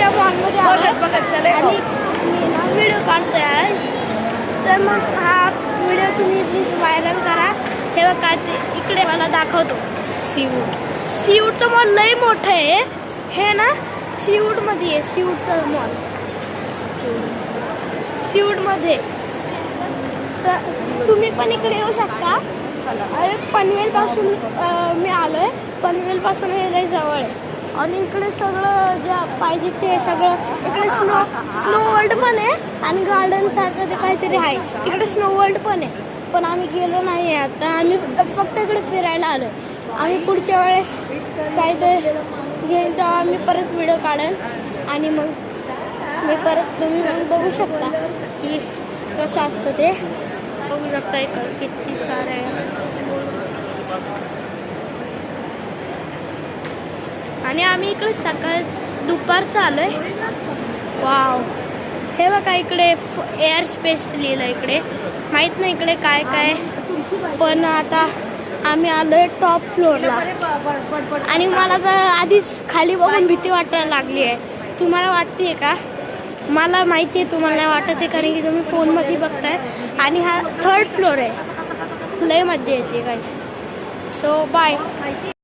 त्या मॉलमध्ये आणि मी ना व्हिडिओ काढतोय आहे. तर मग हा व्हिडिओ तुम्ही प्लीज व्हायरल करा. हे बघा ते इकडे मला दाखवतो सीवूडचं मॉल लय मोठं आहे. हे ना सीवूडमध्ये आहे. सीवूडचं मॉल सीवूडमध्ये. तर तुम्ही पण इकडे येऊ शकता. पनवेलपासून मी आलो आहे. पनवेलपासून हे लय जवळ आहे. आणि इकडे सगळं ज्या पाहिजे ते सगळं इकडे स्नो वर्ल्ड पण आहे आणि गार्डन सारखं ते काहीतरी आहे. इकडे स्नो वर्ल्ड पण आहे पण आम्ही गेलो नाही आहे. आता आम्ही फक्त इकडे फिरायला आलो आहे. आम्ही पुढच्या वेळेस काहीतरी घेईन तेव्हा आम्ही परत व्हिडिओ काढेन आणि मग मी परत तुम्ही मग बघू शकता की कसं असतं ते. बघू शकता इकडे किती सारं आहे. आणि आम्ही इकडे सकाळ दुपारचं आलो आहे. वाव, हे बघा इकडे एअर स्पेस लिहिलं. इकडे माहीत नाही इकडे काय काय, पण आता आम्ही आलो आहे टॉप फ्लोअरला. आणि मला तर आधीच खाली बघून भीती वाटायला लागली आहे. तुम्हाला वाटते का? मला माहिती आहे तुम्हाला नाही वाटत आहे कारण की तुम्ही फोनमध्ये बघताय. आणि हा 3rd फ्लोअर आहे. लय मज्जा येते गाईस. So bye.